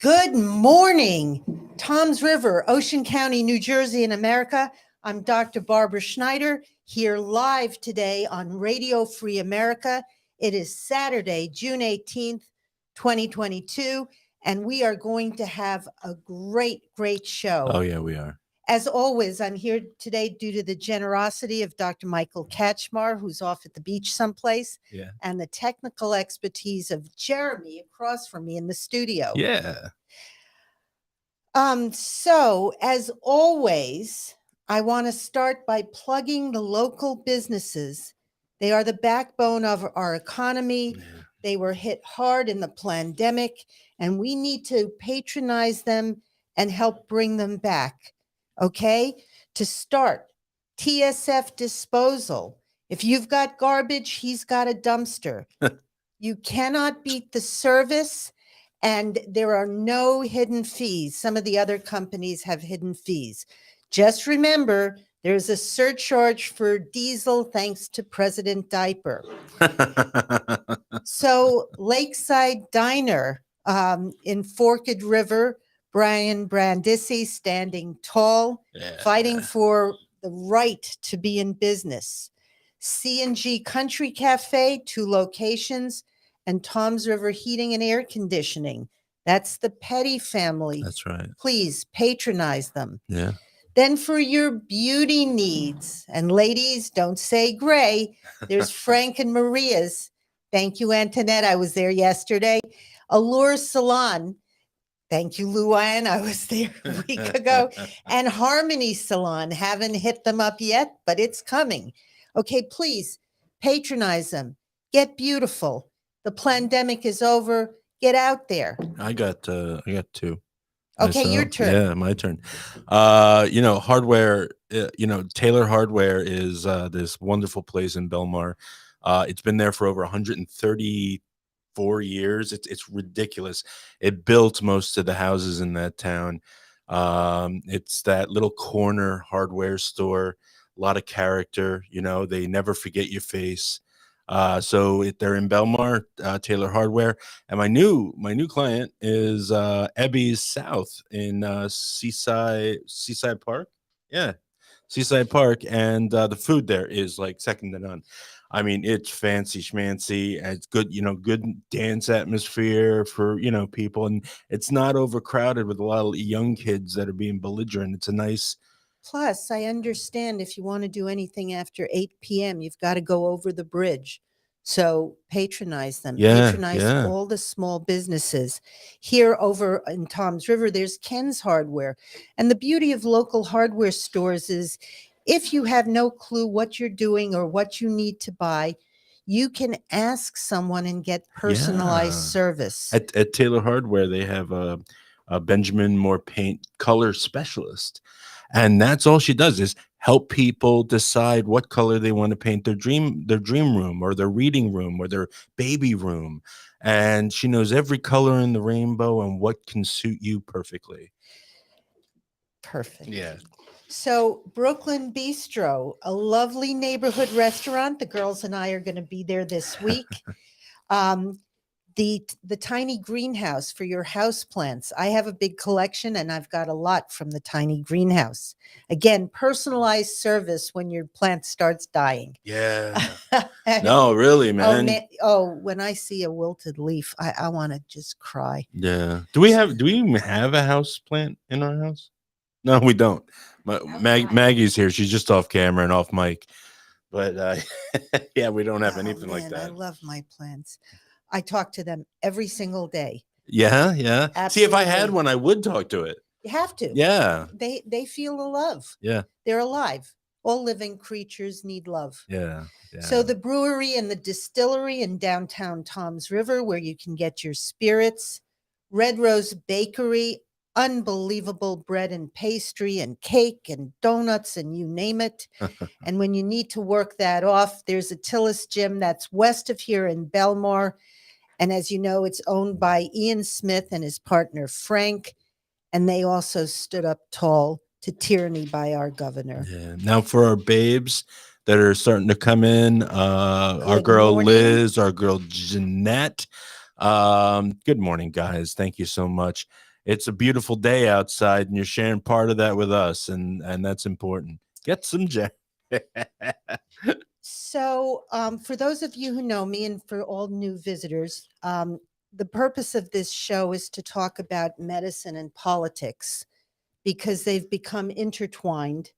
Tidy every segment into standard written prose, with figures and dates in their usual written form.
Good morning, Toms River, Ocean County, New Jersey, in America. I'm Dr. Barbara Schneider, here live today on Radio Free America. It is Saturday, June 18th, 2022, and we are going to have a great show. Oh, yeah, we are. As always, I'm here today due to the generosity of Dr. Michael Katchmar, who's off at the beach someplace, and the technical expertise of Jeremy across from me in the studio. Yeah. So, as always, I want to start by plugging the local businesses. They are the backbone of our economy. Yeah. They were hit hard in the pandemic, and we need to patronize them and help bring them back. Okay, to start, TSF Disposal. If you've got garbage, he's got a dumpster. You cannot beat the service, and there are no hidden fees. Some of the other companies have hidden fees. Just remember, there's a surcharge for diesel thanks to President Diaper. So Lakeside Diner in Forked River, Brian Brandisi standing tall, fighting for the right to be in business. C&G Country Cafe, 2 locations, and Toms River Heating and Air Conditioning. That's the Petty family. That's right. Please patronize them. Yeah. Then for your beauty needs, and ladies, don't say gray, there's Frank and Maria's. Thank you, Antoinette. I was there yesterday. Allure Salon. Thank you, Luann. I was there a week ago. And Harmony Salon. Haven't hit them up yet, but it's coming. Okay, please patronize them. Get beautiful. The pandemic is over. Get out there. I got 2. Okay, your turn. Yeah, my turn. Hardware, Taylor Hardware is this wonderful place in Belmar. It's been there for over 134 years. It's ridiculous. It built most of the houses in that town. It's that little corner hardware store, a lot of character. They never forget your face. So they're in Belmar, Taylor Hardware, and my new client is Ebby's South in Seaside Park. Yeah, Seaside Park, and the food there is like second to none. I mean, it's fancy schmancy, and it's good, good dance atmosphere for, people, and it's not overcrowded with a lot of young kids that are being belligerent. It's a nice. Plus, I understand if you want to do anything after 8 p.m., you've got to go over the bridge. So patronize them. Patronize all the small businesses. Here over in Toms River, there's Ken's Hardware. And the beauty of local hardware stores is if you have no clue what you're doing or what you need to buy, you can ask someone and get personalized service. At Taylor Hardware, they have a Benjamin Moore paint color specialist. And that's all she does is help people decide what color they want to paint their dream room or their reading room or their baby room. And she knows every color in the rainbow and what can suit you perfectly. Perfect. Yeah. So Brooklyn Bistro, a lovely neighborhood restaurant. The girls and I are going to be there this week. The tiny greenhouse for your house plants. I have a big collection and I've got a lot from the tiny greenhouse. Again, personalized service when your plant starts dying. Yeah. No, really, man. When I see a wilted leaf, I want to just cry. Yeah. Do we even have a house plant in our house? No, we don't. Maggie's here. She's just off camera and off mic. But yeah, we don't have anything like that. I love my plants. I talk to them every single day. Yeah. Absolutely. See, if I had one, I would talk to it. You have to. Yeah. They feel the love. Yeah. They're alive. All living creatures need love. Yeah. So the brewery and the distillery in downtown Toms River, where you can get your spirits. Red Rose Bakery, unbelievable bread and pastry and cake and donuts and you name it. And when you need to work that off, there's Attilas Gym that's west of here in Belmar. And as you know, it's owned by Ian Smith and his partner, Frank. And they also stood up tall to tyranny by our governor. Yeah. Now for our babes that are starting to come in, our girl morning. Liz, our girl Jeanette. Good morning, guys. Thank you so much. it's a beautiful day outside, and you're sharing part of that with us, and that's important. Get some Jack. So, for those of you who know me and for all new visitors, the purpose of this show is to talk about medicine and politics because they've become intertwined.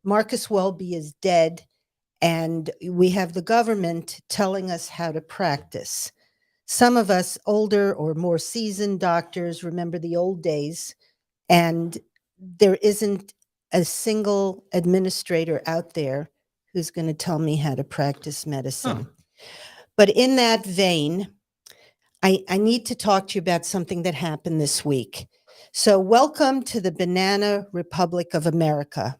Marcus Welby is dead, and we have the government telling us how to practice. Some of us older or more seasoned doctors remember the old days, and there isn't a single administrator out there who's going to tell me how to practice medicine. Huh. But in that vein, I need to talk to you about something that happened this week. So, welcome to the Banana Republic of America.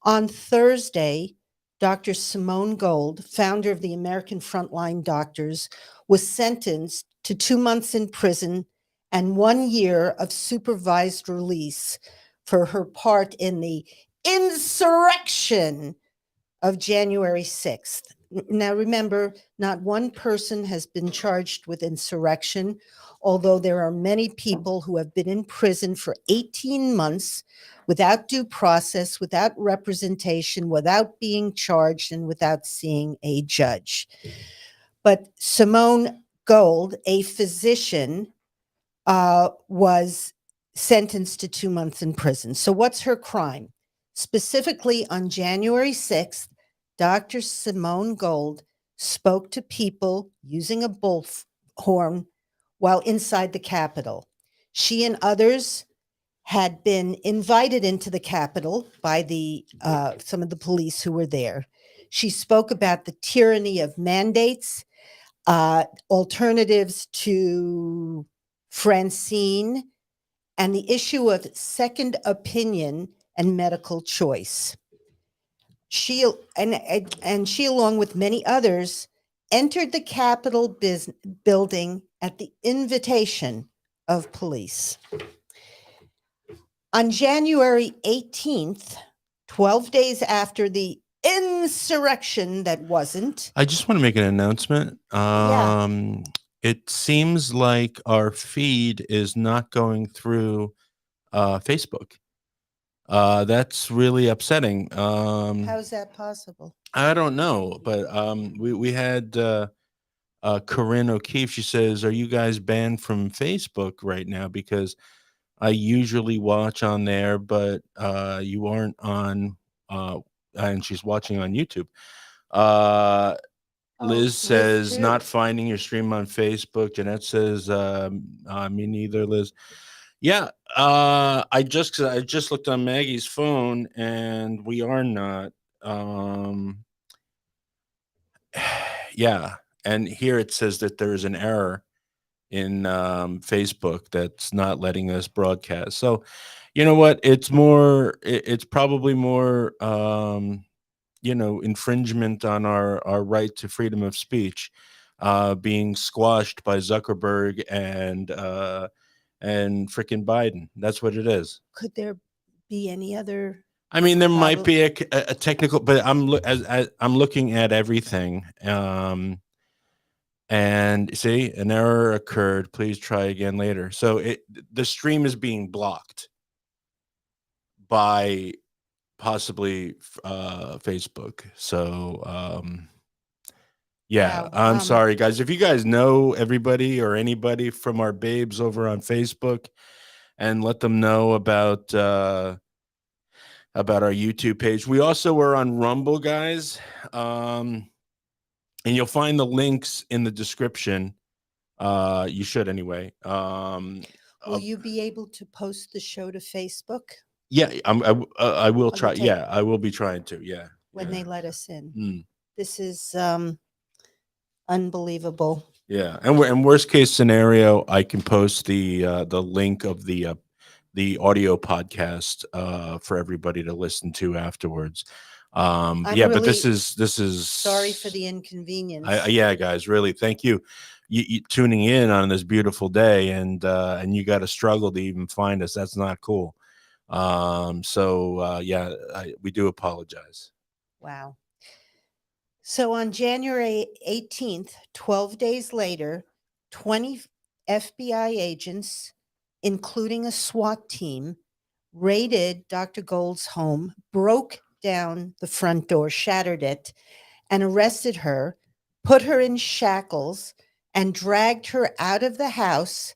On Thursday, Dr. Simone Gold, founder of the American Frontline Doctors, was sentenced to 2 months in prison and 1 year of supervised release for her part in the insurrection of January 6th. Now, remember, not one person has been charged with insurrection, although there are many people who have been in prison for 18 months without due process, without representation, without being charged, and without seeing a judge. But Simone Gold, a physician, was sentenced to 2 months in prison. So, what's her crime? Specifically, on January 6th, Dr. Simone Gold spoke to people using a bullhorn while inside the Capitol. She and others had been invited into the Capitol by some of the police who were there. She spoke about the tyranny of mandates, alternatives to Francine, and the issue of second opinion and medical choice. She and she, along with many others, entered the Capitol building at the invitation of police. On January 18th, 12 days after the insurrection that wasn't. I just want to make an announcement. Yeah. It seems like our feed is not going through Facebook. That's really upsetting. How's that possible? I don't know, but we had Corinne O'Keefe. She says, "Are you guys banned from Facebook right now? Because I usually watch on there, but you aren't on." And she's watching on YouTube. Liz says, too. "Not finding your stream on Facebook." Jeanette says, "Me neither, Liz." Yeah, I just looked on Maggie's phone, and we are not. Um, yeah, and here it says that there is an error in Facebook that's not letting us broadcast. So, you know what? It's probably more infringement on our right to freedom of speech being squashed by Zuckerberg and frickin' Biden. That's what it is. Could there be any other? I mean, there might Problem. be a technical, but as I'm looking at everything, and see, an error occurred. Please try again later. So the stream is being blocked by possibly Facebook. So yeah, Wow, I'm sorry, guys. If you guys know everybody or anybody from our babes over on Facebook, and let them know about our YouTube page. We also are on Rumble, guys, and you'll find the links in the description. You should anyway. Will you be able to post the show to Facebook? Yeah, I will try. Okay. Yeah, I will be trying to. Yeah, when they let us in? Mm. This is unbelievable. Yeah, and worst case scenario, I can post the link of the audio podcast for everybody to listen to afterwards. Yeah, but this is Sorry for the inconvenience. Yeah, guys, really, thank you. You tuning in on this beautiful day, and you got to struggle to even find us. That's not cool. So yeah, we do apologize. Wow. So on January 18th, 12 days later, 20 FBI agents including a SWAT team, raided Dr. Gold's home, broke down the front door, shattered it, and arrested her, put her in shackles, and dragged her out of the house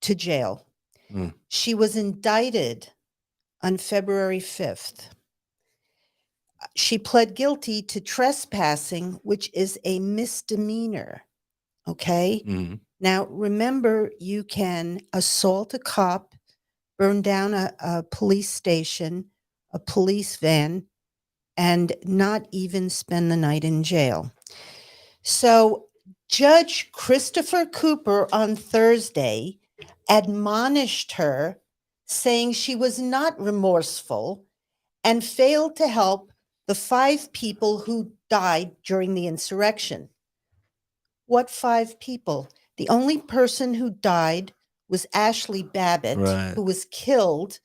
to jail. Mm. She was indicted on February 5th. She pled guilty to trespassing, which is a misdemeanor. Okay. Mhm. Now, remember, you can assault a cop, burn down a police station, a police van, and not even spend the night in jail. So, Judge Christopher Cooper on Thursday admonished her, saying she was not remorseful and failed to help the 5 people who died during the insurrection. What 5 people? The only person who died was Ashley Babbitt, Right. who was killed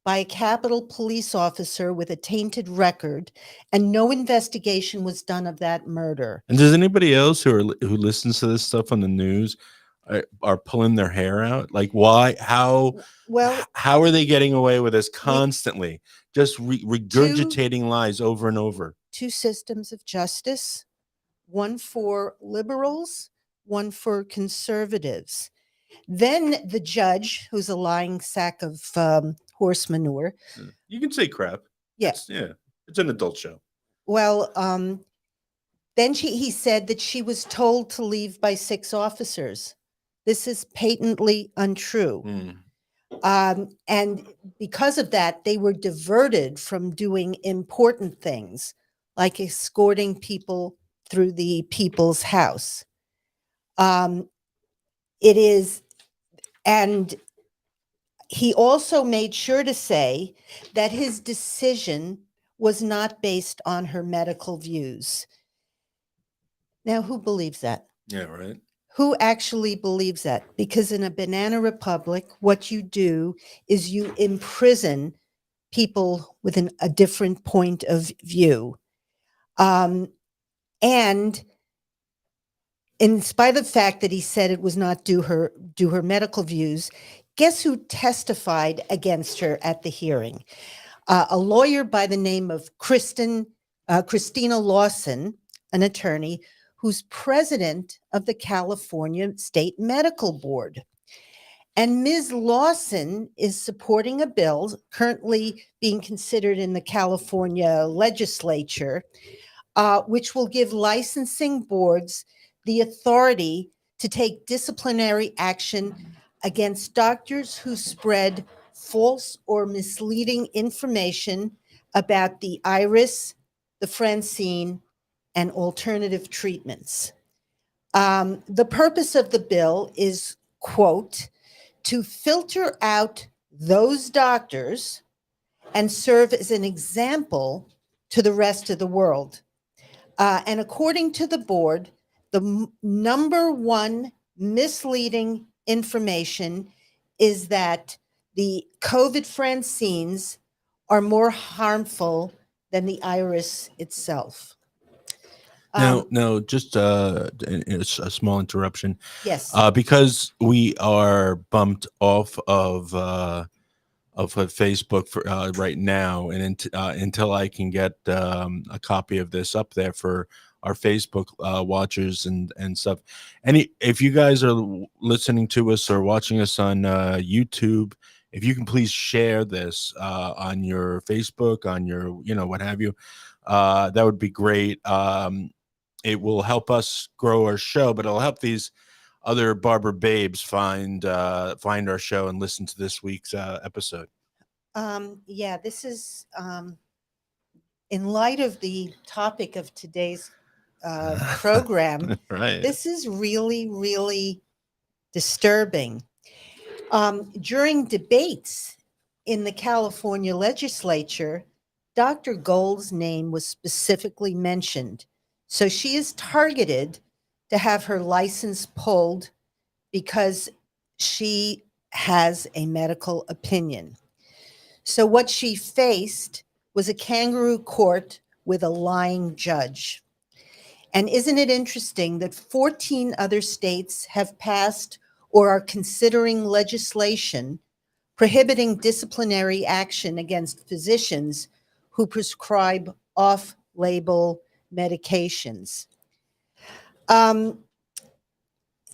by a Capitol police officer with a tainted record, and no investigation was done of that murder. And does anybody else who listens to this stuff on the news are pulling their hair out? Like, why? Well, How are they getting away with this we constantly? Just two regurgitating lies over and over. two systems of justice, one for liberals, one for conservatives. Then the judge, who's a lying sack of horse manure. You can say crap. Yeah. It's an adult show. Well, then he said that she was told to leave by 6 officers. This is patently untrue. And because of that, they were diverted from doing important things like escorting people through the people's house. It is, and he also made sure to say that his decision was not based on her medical views. Now, who believes that? Yeah, right. Who actually believes that? Because in a banana republic, what you do is you imprison people with a different point of view. And in spite of the fact that he said it was not due her medical views, guess who testified against her at the hearing? A lawyer by the name of Christina Lawson, an attorney who's president of the California State Medical Board. And Ms. Lawson is supporting a bill currently being considered in the California legislature, which will give licensing boards the authority to take disciplinary action against doctors who spread false or misleading information about the iris, the Francine, and alternative treatments. The purpose of the bill is, quote, to filter out those doctors and serve as an example to the rest of the world. And according to the board, the number one misleading information is that the COVID Francines are more harmful than the iris itself. Now, just a small interruption. Yes. Because we are bumped off of Facebook for right now, and until I can get a copy of this up there for our Facebook watchers and stuff. If you guys are listening to us or watching us on YouTube, if you can please share this on your Facebook, on your what have you, that would be great. It will help us grow our show, but it'll help these other barber babes find our show and listen to this week's episode. Yeah, this is in light of the topic of today's program. Right. This is really, really disturbing. During debates in the California legislature, Dr. Gold's name was specifically mentioned. So she is targeted to have her license pulled because she has a medical opinion. So what she faced was a kangaroo court with a lying judge. And isn't it interesting that 14 other states have passed or are considering legislation prohibiting disciplinary action against physicians who prescribe off-label medications.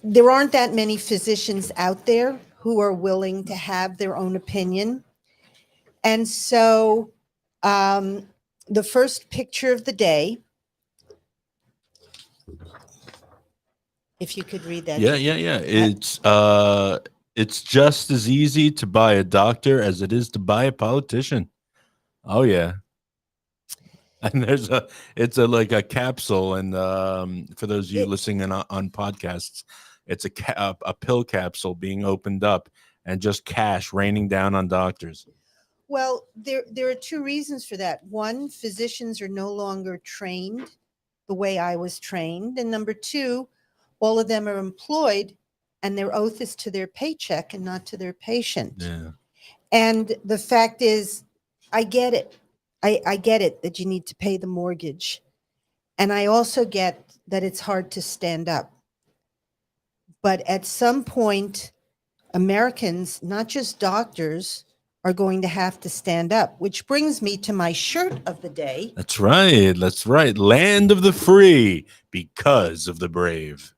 There aren't that many physicians out there who are willing to have their own opinion. And so the first picture of the day, if you could read that. Yeah. It's just as easy to buy a doctor as it is to buy a politician. Oh yeah. And it's like a capsule, and for those of you listening on podcasts, it's a pill capsule being opened up, and just cash raining down on doctors. Well, there are two reasons for that. One, physicians are no longer trained the way I was trained. And number two, all of them are employed and their oath is to their paycheck and not to their patient. Yeah. And the fact is, I get it. I get it that you need to pay the mortgage. And I also get that it's hard to stand up. But at some point, Americans, not just doctors, are going to have to stand up, which brings me to my shirt of the day. That's right. That's right. Land of the free because of the brave.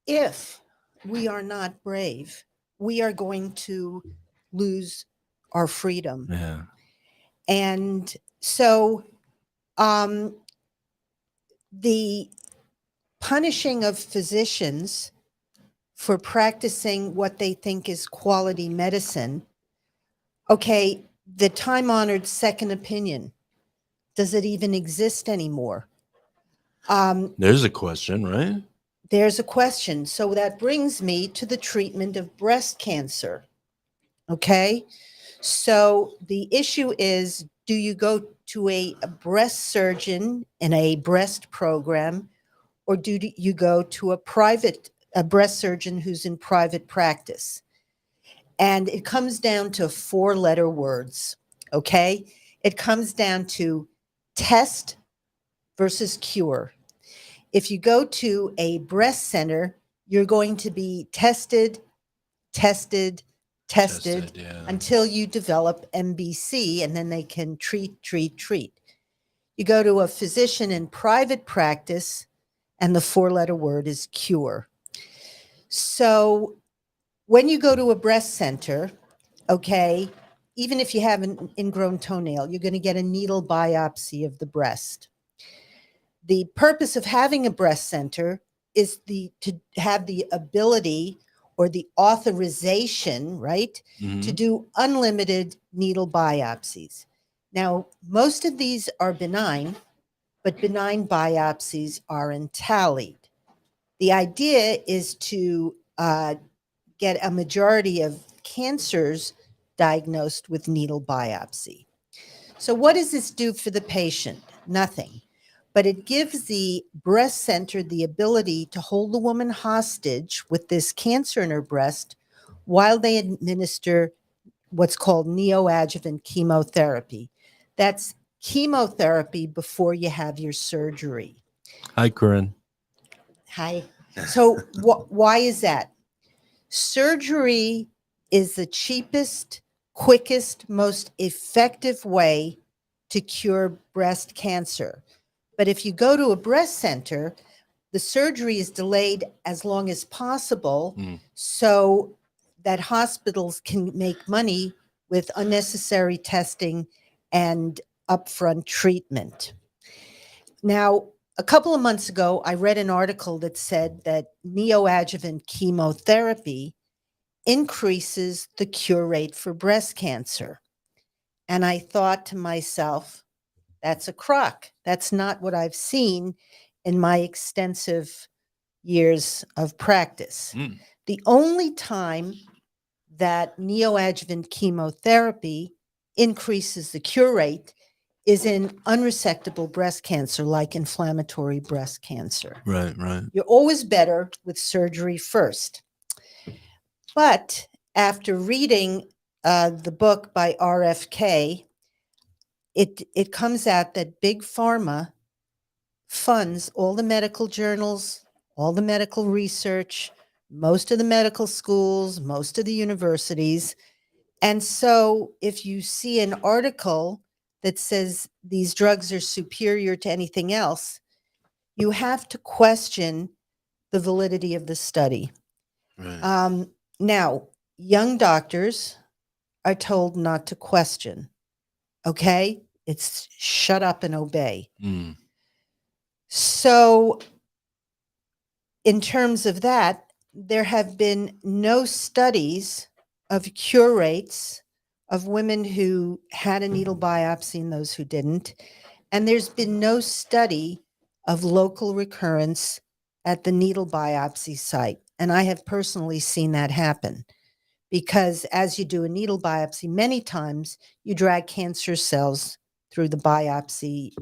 If we are not brave, we are going to lose our freedom. Yeah. And so the punishing of physicians for practicing what they think is quality medicine. Okay, the time-honored second opinion, does it even exist anymore? There's a question, right? There's a question. So that brings me to the treatment of breast cancer. Okay, so the issue is, do you go to a breast surgeon in a breast program, or do you go to a breast surgeon who's in private practice? And it comes down to 4-letter words, okay? It comes down to test versus cure. If you go to a breast center, you're going to be tested Yeah. until you develop MBC, and then they can treat. You go to a physician in private practice, and the 4-letter word is cure. So when you go to a breast center, okay, even if you have an ingrown toenail, you're going to get a needle biopsy of the breast. The purpose of having a breast center is to have the ability or the authorization, right, to do unlimited needle biopsies. Now, most of these are benign, but benign biopsies aren't tallied. The idea is to get a majority of cancers diagnosed with needle biopsy. So what does this do for the patient? Nothing. But it gives the breast center the ability to hold the woman hostage with this cancer in her breast while they administer what's called neoadjuvant chemotherapy. That's chemotherapy before you have your surgery. Hi, Corinne. Hi. So why is that? Surgery is the cheapest, quickest, most effective way to cure breast cancer. But if you go to a breast center, the surgery is delayed as long as possible so that hospitals can make money with unnecessary testing and upfront treatment. Now, a couple of months ago, I read an article that said that neoadjuvant chemotherapy increases the cure rate for breast cancer. And I thought to myself, that's a crock. That's not what I've seen in my extensive years of practice. The only time that neoadjuvant chemotherapy increases the cure rate is in unresectable breast cancer, like inflammatory breast cancer. Right. You're always better with surgery first. But after reading the book by RFK, it comes out that big pharma funds all the medical journals, all the medical research, most of the medical schools, most of the universities. And so if you see an article that says these drugs are superior to anything else, you have to question the validity of the study. Right. Now, young doctors are told not to question. Okay? It's shut up and obey. Mm. So, in terms of that, there have been no studies of cure rates of women who had a needle biopsy and those who didn't. And there's been no study of local recurrence at the needle biopsy site. And I have personally seen that happen because as you do a needle biopsy, many times you drag cancer cells through the biopsy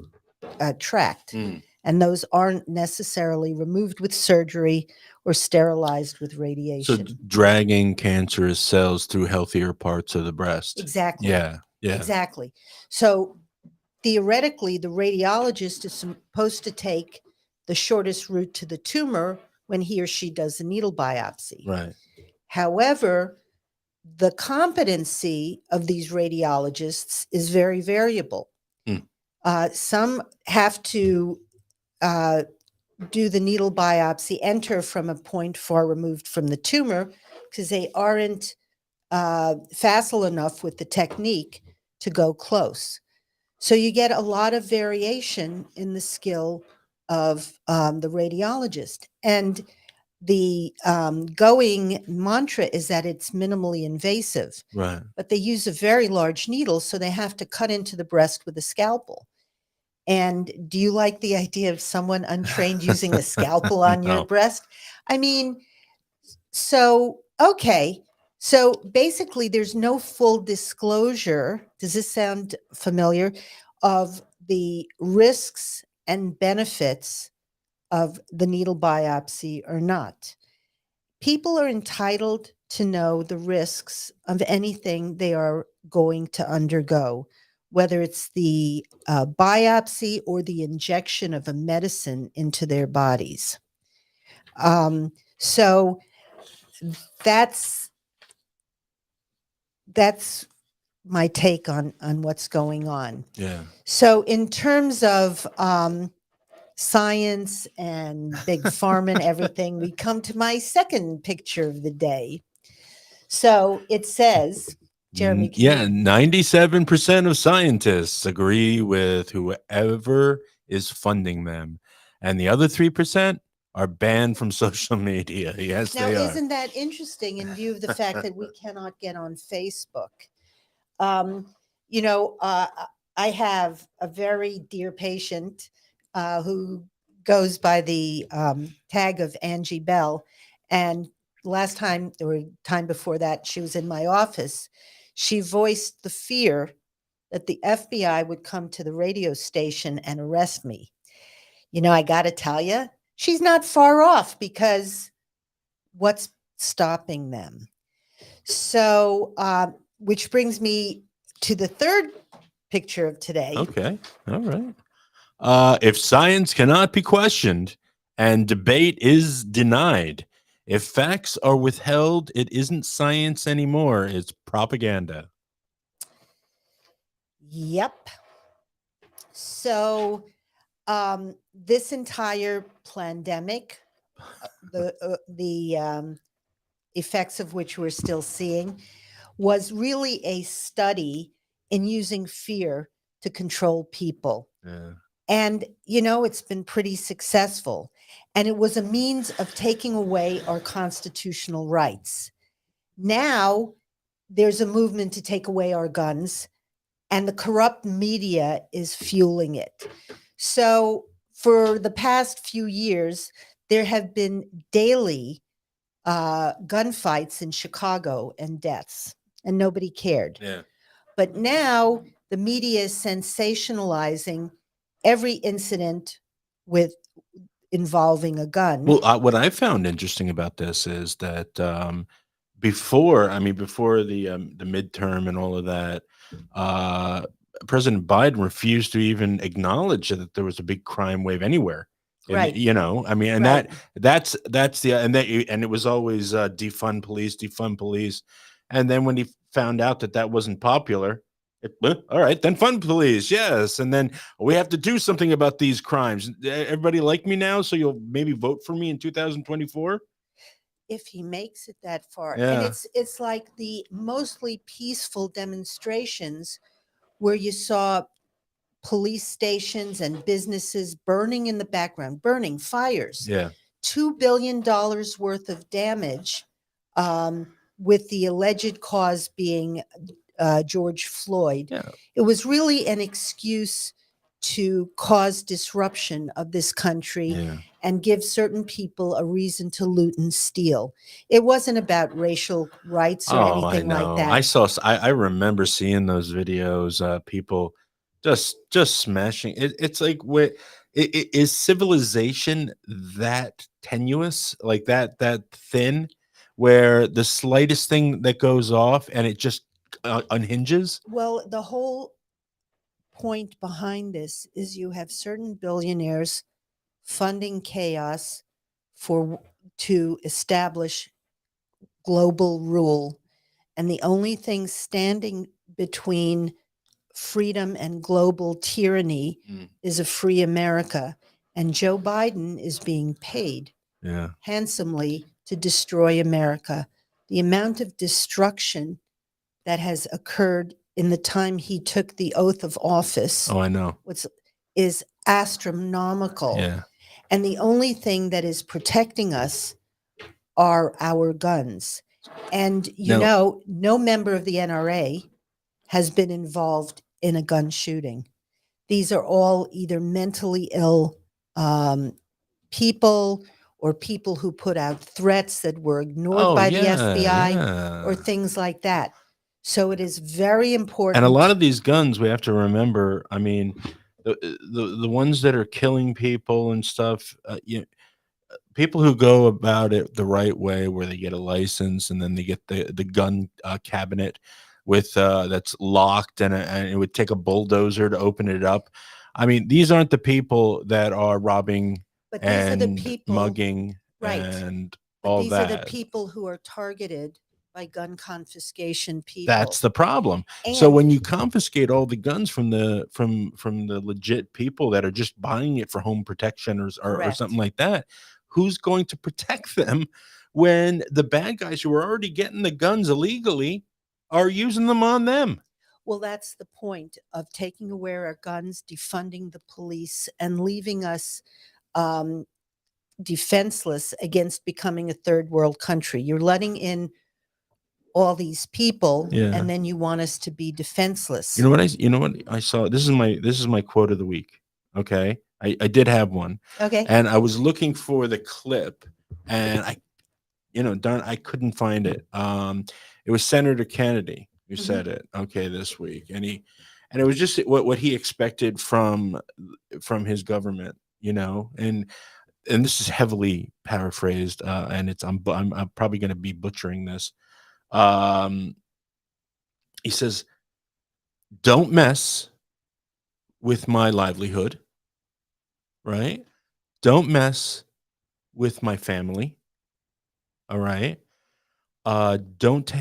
tract. Mm. And those aren't necessarily removed with surgery or sterilized with So radiation. dragging cancerous cells through healthier parts of the breast. Exactly. Yeah. Yeah. Exactly. So theoretically, the radiologist is supposed to take the shortest route to the tumor when he or she does a needle biopsy. Right. However, the competency of these radiologists is very variable. Hmm. Some have to do the needle biopsy, enter from a point far removed from the tumor because they aren't facile enough with the technique to go close. So you get a lot of variation in the skill of the radiologist. And the going mantra is that it's minimally invasive, Right. but they use a very large needle, so they have to cut into the breast with a scalpel. And do you like the idea of someone untrained using a scalpel on your No. breast? I mean, so, okay. So basically, there's no full disclosure. Does this sound familiar? Of the risks and benefits of the needle biopsy or not. People are entitled to know the risks of anything they are going to undergo, whether it's the biopsy or the injection of a medicine into their bodies. So that's my take on what's going on. Yeah. So in terms of science and big pharma and everything, we come to my second picture of the day. So it says, Jeremy, can Yeah, you- 97% of scientists agree with whoever is funding them. And the other 3% are banned from social media. Yes, now they are. isn't that interesting in view of the fact that we cannot get on Facebook? You know, I have a very dear patient who goes by the tag of Angie Bell. And last time or time before that, she was in my office. She voiced the fear that the FBI would come to the radio station and arrest me. You know, I got to tell you, she's not far off because what's stopping them? So, which brings me to the third picture of today. Okay. All right. If science cannot be questioned and debate is denied, if facts are withheld, it isn't science anymore. It's propaganda. Yep. So, this entire pandemic, the effects of which we're still seeing, was really a study in using fear to control people. Yeah. And, you know, it's been pretty successful. And it was a means of taking away our constitutional rights. Now there's a movement to take away our guns, and the corrupt media is fueling it. So for the past few years, there have been daily gunfights in Chicago and deaths, and nobody cared. Yeah. But now the media is sensationalizing every incident with involving a gun. Well, what I found interesting about this is that before the midterm and all of that, uh, President Biden refused to even acknowledge that there was a big crime wave anywhere Right. you know, I mean, and Right. that's the and it was always defund police, and then when he found out that that wasn't popular, all right, then fund police, yes, and then we have to do something about these crimes. Everybody like me now, so you'll maybe vote for me in 2024. If he makes it that far. And Yeah, it's like the mostly peaceful demonstrations where you saw police stations and businesses burning in the background, burning fires, yeah. $2 billion worth of damage, with the alleged cause being George Floyd. Yeah. It was really an excuse to cause disruption of this country Yeah. and give certain people a reason to loot and steal. It wasn't about racial rights or Oh, I anything like know. that. I remember seeing those videos, people just smashing it. It's like what is civilization that tenuous, like that thin, where the slightest thing that goes off and it just unhinges? Well, the whole point behind this is you have certain billionaires funding chaos for to establish global rule, and the only thing standing between freedom and global tyranny Mm, is a free America, and Joe Biden is being paid yeah. handsomely to destroy America. The amount of destruction that has occurred in the time he took the oath of office Oh, I know. is astronomical. Yeah. And the only thing that is protecting us are our guns. And, Now, no member of the NRA has been involved in a gun shooting. These are all either mentally ill people or people who put out threats that were ignored oh by the yeah, FBI or yeah. things like that. So it is very And a lot important. of these guns, we have to remember. I mean, the ones that are killing people and stuff. People who go about it the right way, where they get a license and then they get the gun cabinet with that's locked, and it would take a bulldozer to open it up. I mean, these aren't the people that are robbing But these are the and people, mugging right? and But all these are the that. people who are targeted by gun confiscation That's people. the problem. So And when you confiscate all the guns from the legit people that are just buying it for home protection or something correct. like that, who's going to protect them when the bad guys who are already getting the guns illegally are using them on them? Well, that's the point of taking away our guns, defunding the police, and leaving us um, defenseless against becoming a third world country. You're letting in all these people, Yeah. and then you want us to be defenseless. You know what I saw? This is my quote of the week. Okay. I did have one. Okay. And I was looking for the clip, and darn, I couldn't find it. It was Senator Kennedy who Mhm. said it. Okay, this week, and it was just what he expected from his government. And this is heavily paraphrased, and I'm probably going to be butchering this. Um, he says, "Don't mess with my livelihood, right? Don't mess with my family, all right? Don't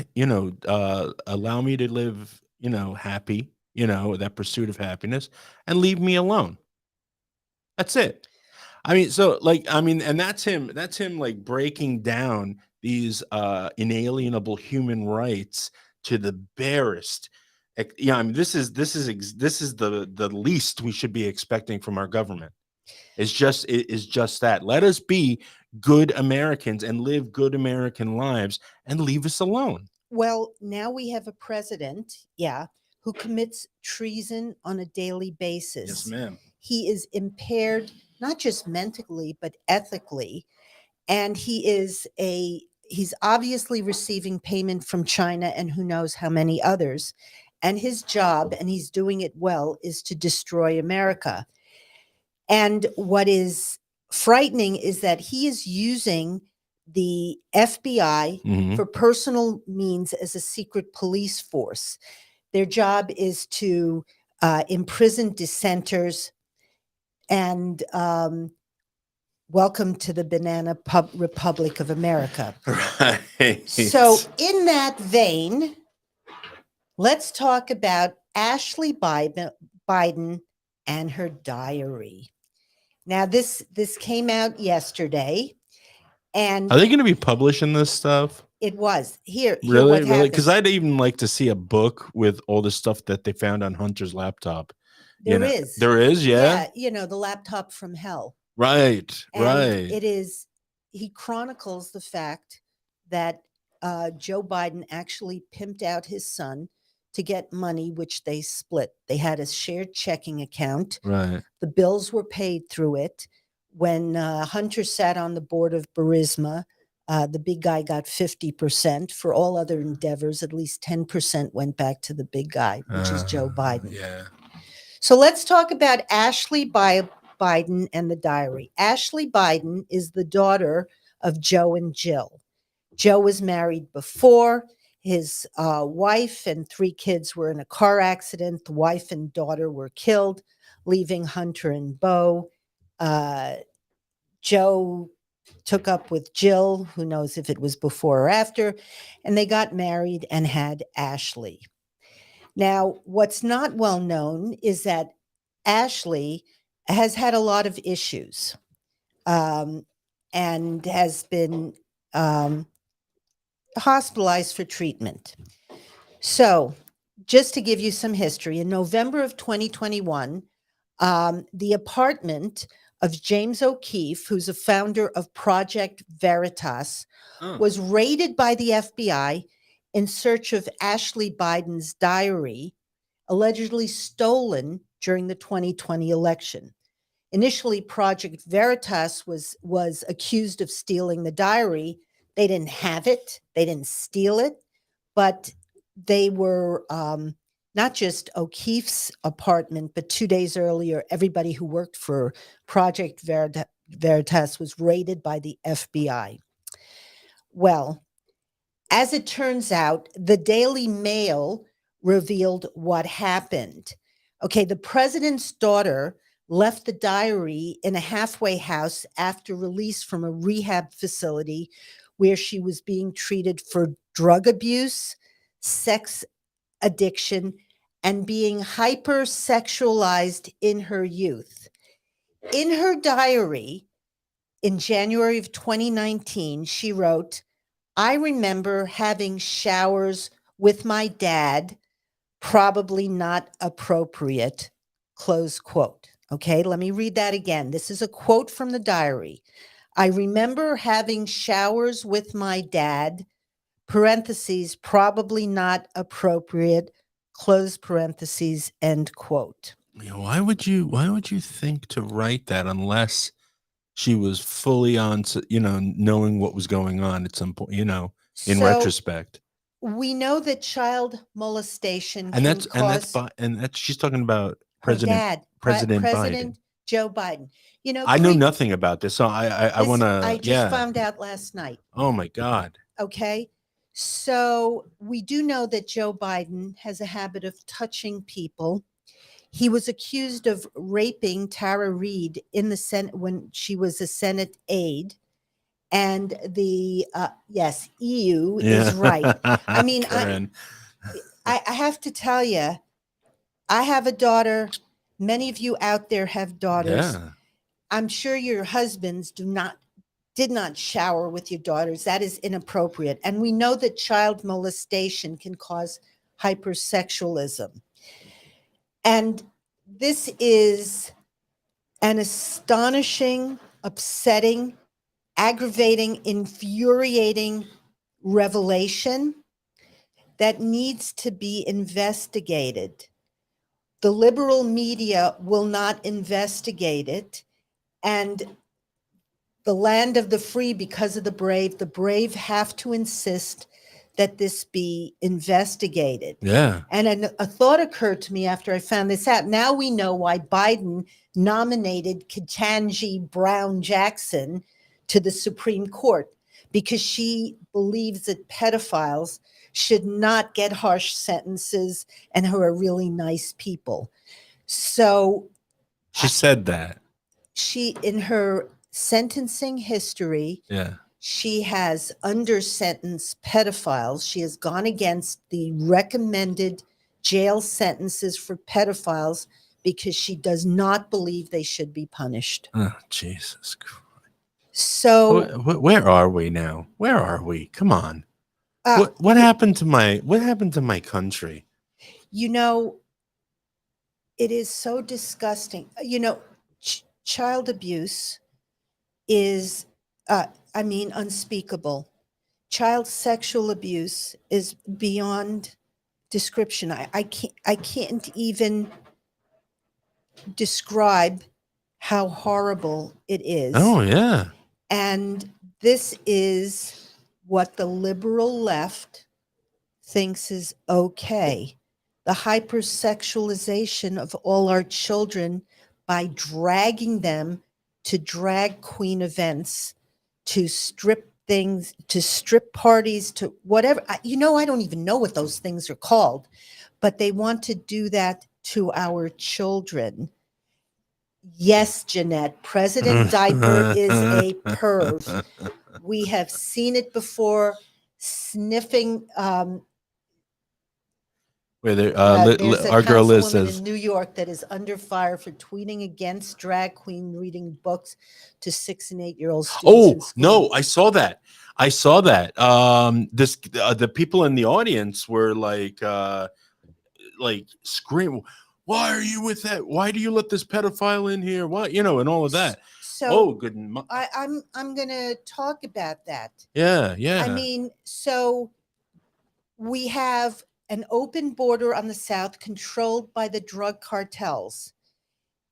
allow me to live, happy, that pursuit of happiness, and leave me alone. That's it." I mean, so like, I mean, and that's him like breaking down these inalienable human rights to the barest. Yeah, I mean, this is the least we should be expecting from our government. It is just that. Let us be good Americans and live good American lives and leave us alone. Well, now we have a president, yeah, who commits treason on a daily Yes, basis. ma'am. He is impaired, not just mentally, but ethically. And he's obviously receiving payment from China and who knows how many others. And his job, and he's doing it well, is to destroy America. And what is frightening is that he is using the FBI Hmm. for personal means as a secret police force. Their job is to imprison dissenters and Welcome to the Banana Republic of America. Right. So, in that vein, let's talk about Ashley Biden and her diary. Now, this came out yesterday, and Are they going to be publishing this stuff? it was here. Really? What Really? Because happened. I'd even like to see a book with all the stuff that they found on Hunter's laptop. There is. There is, yeah. The laptop from hell. Right. And Right. it is. He chronicles the fact that Joe Biden actually pimped out his son to get money, which they split. They had a shared checking account. Right. The bills were paid through it. When Hunter sat on the board of Burisma, the big guy got 50%. For all other endeavors, at least 10% went back to the big guy, which is Joe Biden. Yeah. So let's talk about Ashley Biden and the diary. Ashley Biden is the daughter of Joe and Jill. Joe was married before. His wife and 3 kids were in a car accident. The wife and daughter were killed, leaving Hunter and Beau. Joe took up with Jill, who knows if it was before or after, and they got married and had Ashley. Now, what's not well known is that Ashley has had a lot of issues and has been hospitalized for treatment. So, just to give you some history, in November of 2021, the apartment of James O'Keefe, who's a founder of Project Veritas, was raided by the FBI in search of Ashley Biden's diary, allegedly stolen during the 2020 election. Initially, Project Veritas was accused of stealing the diary. They didn't have it. They didn't steal it, but they were not just O'Keefe's apartment, but 2 days earlier, everybody who worked for Project Veritas was raided by the FBI. Well, as it turns out, the Daily Mail revealed what happened. Okay, the president's daughter left the diary in a halfway house after release from a rehab facility where she was being treated for drug abuse, sex addiction, and being hypersexualized in her youth. In her diary, in January of 2019, she wrote, "I remember having showers with my dad, probably not appropriate," close quote. Okay, let me read that again. This is a quote from the diary. "I remember having showers with my dad, parentheses, probably not appropriate, close parentheses, end quote." Why would you think to write that unless she was fully on, knowing what was going on at some point, in So retrospect. we know that child molestation And can cause that's she's talking about her dad, President Biden. President Joe Biden. I know nothing about this, so I want to. I just found out last night. Oh my God. Okay. So we do know that Joe Biden has a habit of touching people. He was accused of raping Tara Reid in the Senate when she was a Senate aide. And the yes, EU is right. I mean, I have to tell you, I have a daughter. Many of you out there have daughters. Yeah. I'm sure your husbands did not shower with your daughters. That is inappropriate. And we know that child molestation can cause hypersexualism. And this is an astonishing, upsetting, aggravating, infuriating revelation that needs to be investigated. The liberal media will not investigate it. And the land of the free because of the brave have to insist that this be investigated. Yeah. And a thought occurred to me after I found this out. Now we know why Biden nominated Ketanji Brown Jackson to the Supreme Court, because she believes that pedophiles should not get harsh sentences and who are really nice people. So she said that. she, in her sentencing history. Yeah. She has under sentenced pedophiles. She has gone against the recommended jail sentences for pedophiles because she does not believe they should be punished. Oh, Jesus Christ. So, Where are we now? Where are we? Come on. uh, What happened to my country? you know, it is so disgusting. Child abuse is, unspeakable. Child sexual abuse is beyond description. I can't even describe how horrible it is. Oh yeah. And this is what the liberal left thinks is okay. The hypersexualization of all our children by dragging them to drag queen events, to strip things, to strip parties, to whatever. I don't even know what those things are called, but they want to do that to our children. Yes, Jeanette, President Diaper is a perv. We have seen it before, sniffing. Where There's a our girl Liz councilwoman says, in New York that is under fire for tweeting against drag queen reading books to 6 and 8-year-old students "Oh in school. no, I saw that. I saw that. The people in the audience were like scream, why are you with that? Why do you let this pedophile in here? Why, and all of that. So Good. I'm going to talk about that. Yeah, I yeah. mean, so we have an open border on the south controlled by the drug cartels.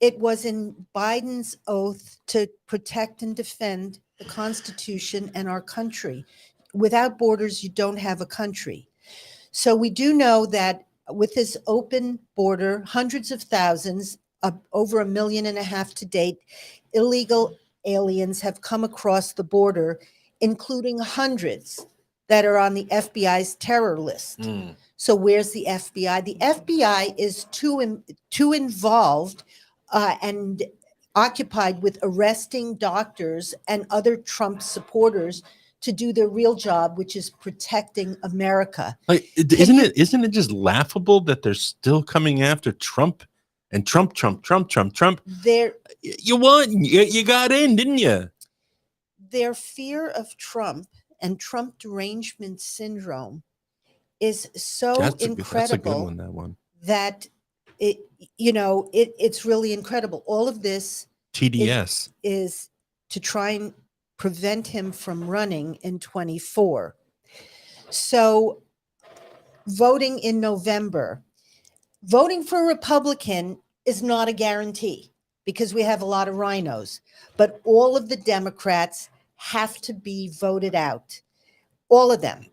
It was in Biden's oath to protect and defend the Constitution and our country. Without borders, you don't have a country. So we do know that with this open border, hundreds of thousands, over 1.5 million to date, illegal aliens have come across the border, including hundreds that are on the FBI's terror list. So where's the FBI? The FBI is too involved and occupied with arresting doctors and other Trump supporters to do their real job, which is protecting America. Like, isn't it just laughable that they're still coming after Trump and Trump? You won. You got in, didn't you? Their fear of Trump and Trump derangement syndrome is so incredible. That's a good one. That one. That it's really incredible. All of this TDS is to try and prevent him from running in 24. So voting in November, voting for a Republican is not a guarantee because we have a lot of rhinos, but all of the Democrats have to be voted out. All of them.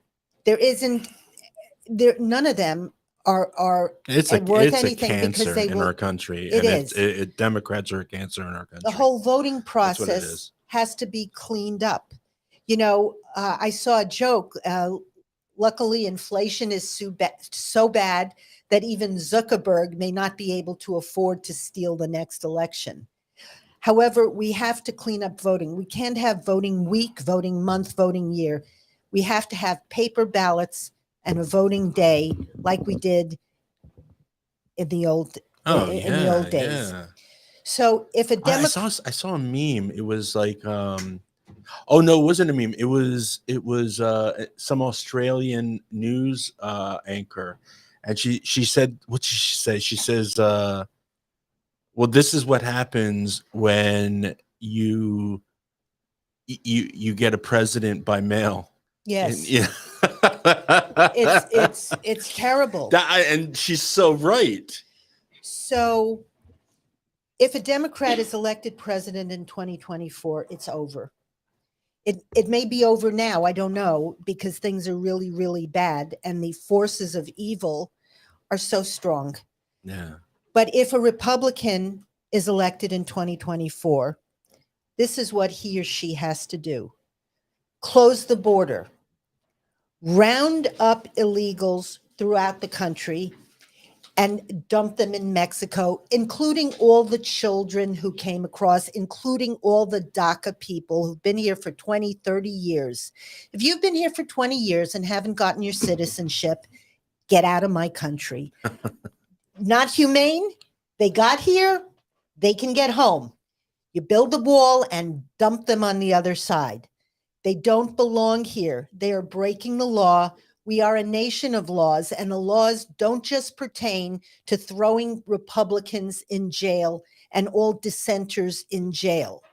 None of them are worth anything cancer because they in our country. It is. Democrats are a cancer in our country. The whole voting process has to be cleaned up. I saw a joke. Luckily, inflation is so bad that even Zuckerberg may not be able to afford to steal the next election. However, we have to clean up voting. We can't have voting week, voting month, voting year. We have to have paper ballots and a voting day like we did in the old days. Yeah. So if a Democrat, I saw a meme. It was like, oh no, it wasn't a meme. It was some Australian news anchor, and she said, what did she say? She says, well, this is what happens when you get a president by mail. Yes. And, yeah. It's terrible. And she's so right. So if a Democrat is elected president in 2024, it's over. It may be over now. I don't know, because things are really, really bad and the forces of evil are so strong. Yeah. But if a Republican is elected in 2024, this is what he or she has to do. Close the border. Round up illegals throughout the country and dump them in Mexico, including all the children who came across, including all the DACA people who've been here for 20, 30 years. If you've been here for 20 years and haven't gotten your citizenship, get out of my country. Not humane. They got here, they can get home. You build a wall and dump them on the other side. They don't belong here. They are breaking the law. We are a nation of laws, and the laws don't just pertain to throwing Republicans in jail and all dissenters in jail.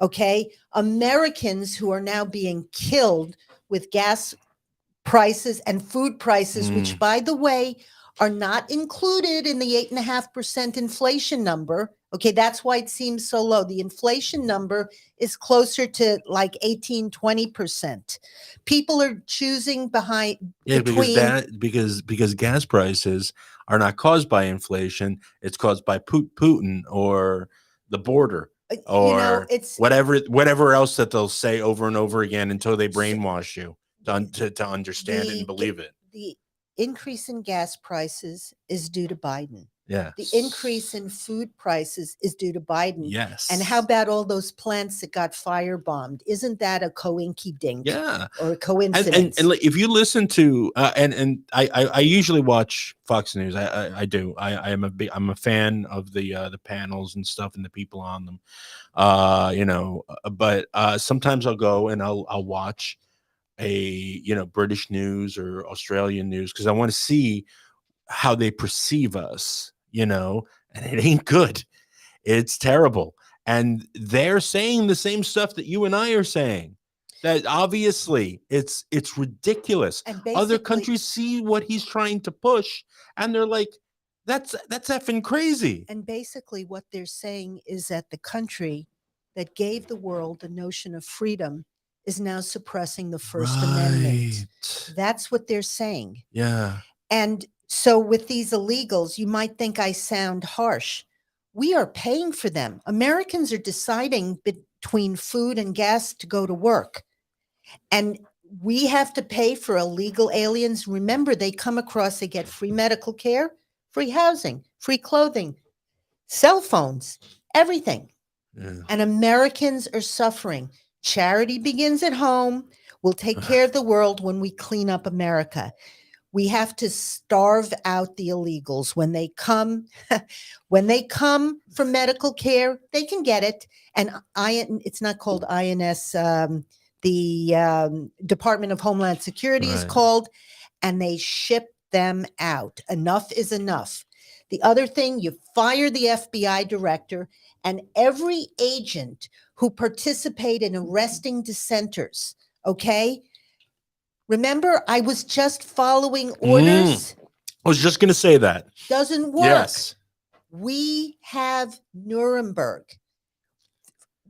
Okay? Americans who are now being killed with gas prices and food prices, which, by the way, are not included in the 8.5% inflation number. Okay, that's why it seems so low. The inflation number is closer to like 18, 20%. People are choosing because gas prices are not caused by inflation. It's caused by Putin or the border or it's whatever else that they'll say over and over again until they brainwash you to understand it and believe it. The increase in gas prices is due to Biden. Yes. The increase in food prices is due to Biden. Yes. And how about all those plants that got firebombed? Isn't that a coinky-dink? Yeah. Or a coincidence? And if you listen to and I usually watch Fox News. I do. I'm a fan of the panels and stuff and the people on them. But sometimes I'll go and I'll watch a British news or Australian news because I want to see how they perceive us, and it ain't good. It's terrible. And they're saying the same stuff that you and I are saying. That obviously it's ridiculous. And other countries see what he's trying to push and they're like, that's effing crazy. And basically what they're saying is that the country that gave the world the notion of freedom is now suppressing the First Amendment. That's what they're saying. Yeah. And so with these illegals, you might think I sound harsh. We are paying for them. Americans are deciding between food and gas to go to work. And we have to pay for illegal aliens. Remember, they come across, they get free medical care, free housing, free clothing, cell phones, everything. Yeah. And Americans are suffering. Charity begins at home. We'll take care of the world when we clean up America. We have to starve out the illegals. When they come for medical care, they can get it. And it's not called INS. The Department of Homeland Security is called, and they ship them out. Enough is enough. The other thing, you fire the FBI director and every agent who participate in arresting dissenters, okay? Remember, I was just following orders. I was just going to say that. Doesn't work. Yes. We have Nuremberg.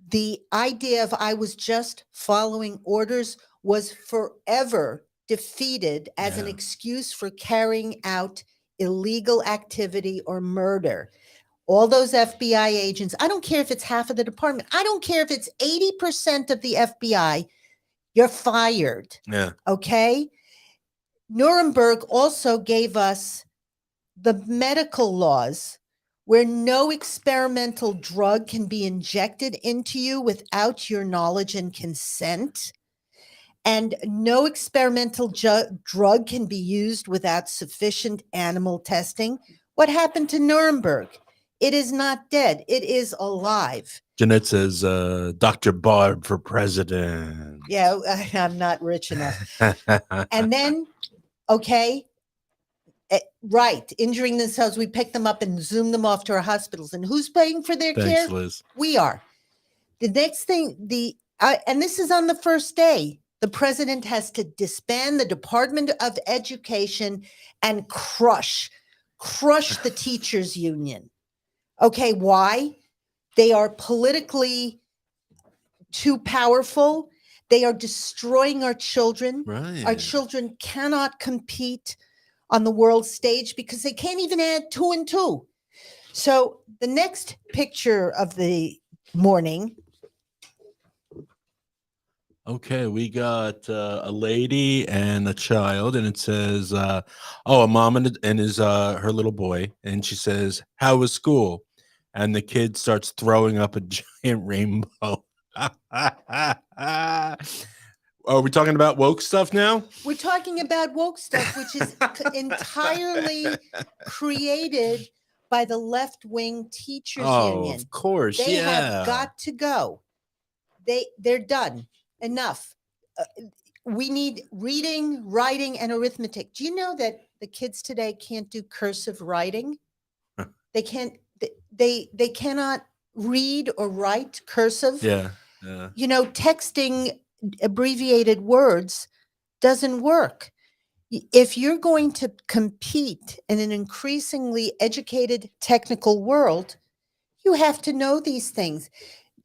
The idea of I was just following orders was forever defeated as an excuse for carrying out illegal activity or murder. All those FBI agents, I don't care if it's half of the department. I don't care if it's 80% of the FBI. You're fired. Yeah. Okay? Nuremberg also gave us the medical laws where no experimental drug can be injected into you without your knowledge and consent. And no experimental drug can be used without sufficient animal testing. What happened to Nuremberg? It is not dead. It is alive. Jeanette says, Dr. Barb for president. Yeah, I'm not rich enough. And then, okay, right, injuring themselves, we pick them up and zoom them off to our hospitals. And who's paying for their care? Liz. We are. The next thing, and this is on the first day, the president has to disband the Department of Education and crush the teachers union. Okay, why? They are politically too powerful. They are destroying our children. Right. Our children cannot compete on the world stage because they can't even add 2 and 2. So the next picture of the morning Okay, we got a lady and a child, and it says, "Oh, a mom and his her little boy," and she says, "How was school?" And the kid starts throwing up a giant rainbow. Are we talking about woke stuff now? We're talking about woke stuff, which is entirely created by the left wing teachers Oh, union. of course, They have yeah. got to go. They're done. Enough. Uh, we need reading, writing, and arithmetic. Do you know that the kids today can't do cursive writing? They can't. They cannot read or write cursive. Yeah, yeah. You know, texting abbreviated words doesn't work. If you're going to compete in an increasingly educated technical world, you have to know these things.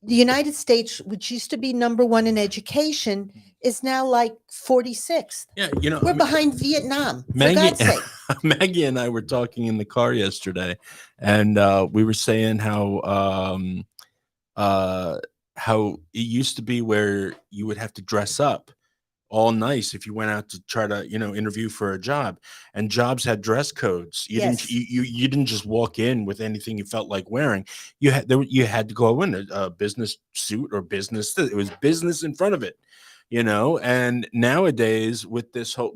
The United States, which used to be number one in education, is now like 46th. Yeah, you know, We're behind Vietnam, for Maggie, God's sake. Maggie and I were talking in the car yesterday, and we were saying how it used to be where you would have to dress up all nice if you went out to try to interview for a job, and jobs had dress codes. You didn't Yes. you didn't just walk in with anything you felt like wearing. You had to go in a business suit or business. It was business in front of it. And nowadays with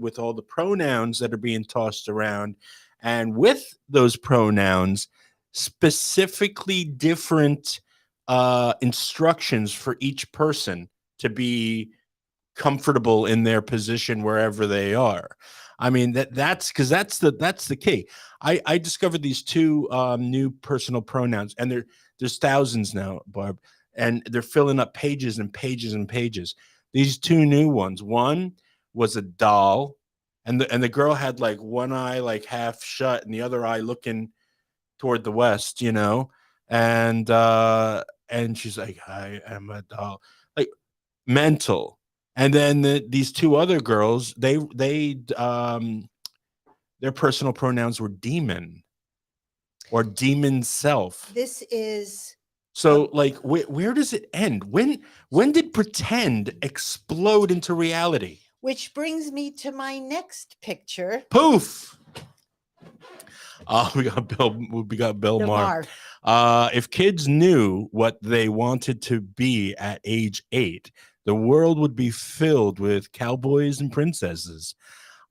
with all the pronouns that are being tossed around, and with those pronouns, specifically different instructions for each person to be comfortable in their position wherever they are. I mean, that's because that's the key. I discovered these two new personal pronouns, and there's thousands now, Barb, and they're filling up pages and pages and pages. These two new ones. One was a doll, and the girl had like one eye like half shut and the other eye looking toward the west, and she's like, "I am a doll," like mental. And then these two other girls, their personal pronouns were demon or demon self. This is So like where does it end? When did pretend explode into reality? which brings me to my next picture. Poof. We got Bill Maher. If kids knew what they wanted to be at age 8, the world would be filled with cowboys and princesses.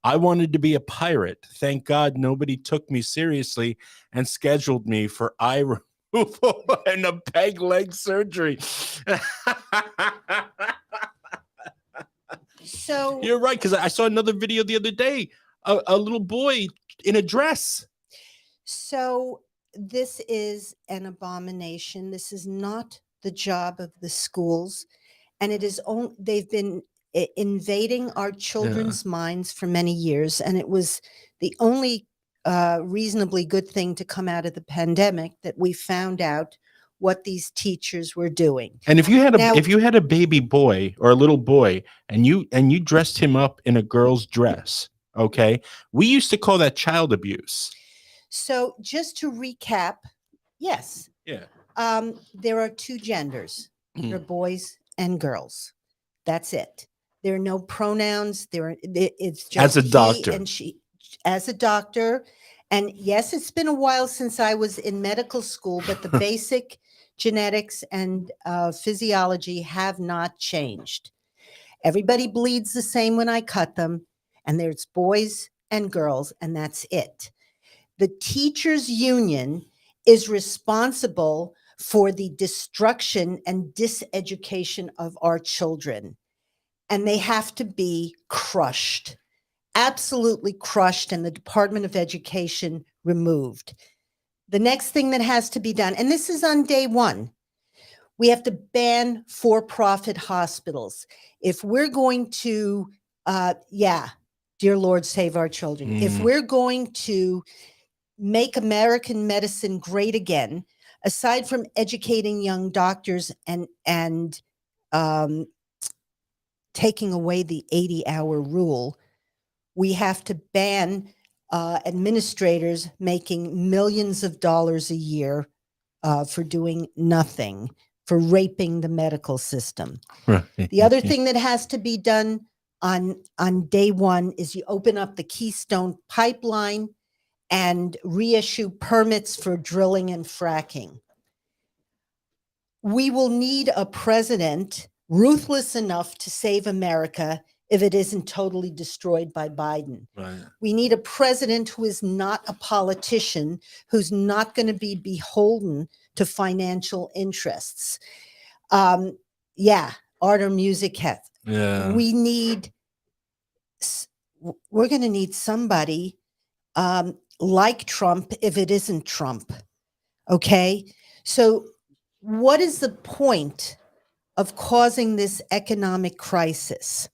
I wanted to be a pirate. Thank God nobody took me seriously and scheduled me for eye removal and a peg leg surgery. So you're right, because I saw another video the other day, a little boy in a dress. So this is an abomination. This is not the job of the schools, and it is only they've been invading our children's minds for many years, and it was the only reasonably good thing to come out of the pandemic that we found out what these teachers were doing. And if you had Now- if you had a baby boy or a little boy and you dressed him up in a girl's dress, okay, we used to call that child abuse. So just to recap, yes, Yeah. there are two genders. There are Mm. boys and girls. That's it. There are no pronouns. It's just As a he doctor. and she. As a doctor, and yes, it's been a while since I was in medical school, but the basic genetics and physiology have not changed. Everybody bleeds the same when I cut them, and there's boys and girls, and that's it. The teachers union is responsible for the destruction and diseducation of our children, and they have to be crushed, absolutely crushed, and the Department of Education removed. The next thing that has to be done, and this is on day one, we have to ban for-profit hospitals. If we're going to, dear Lord, save our children. If we're going to make American medicine great again, aside from educating young doctors and taking away the 80-hour rule, we have to ban administrators making millions of dollars a year for doing nothing for raping the medical system. Right. The other thing that has to be done on day one is you open up the Keystone pipeline and reissue permits for drilling and fracking. We will need a president ruthless enough to save America if it isn't totally destroyed by Biden. Right. We need a president who is not a politician, who's not going to be beholden to financial interests. Yeah, art or music has. Yeah. We need, we're going to need somebody like Trump if it isn't Trump. Okay. So, what is the point of causing this economic crisis?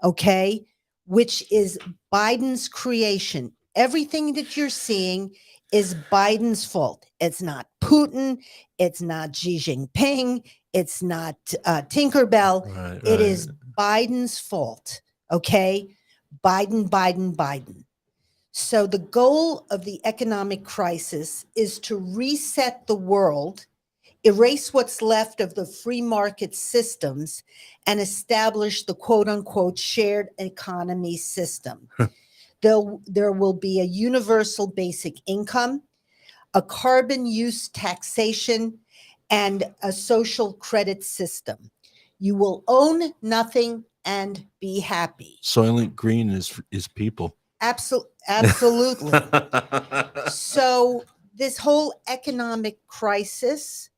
Okay. Which is Biden's creation. Everything that you're seeing is Biden's fault. It's not Putin. It's not Xi Jinping. It's not Tinkerbell. Right, It is Biden's fault. Okay. Biden. So the goal of the economic crisis is to reset the world, erase what's left of the free market systems, and establish the quote unquote shared economy system. There will be a universal basic income, a carbon use taxation, and a social credit system. You will own nothing and be happy. Soylent Green is people. Absolutely. So this whole economic crisis,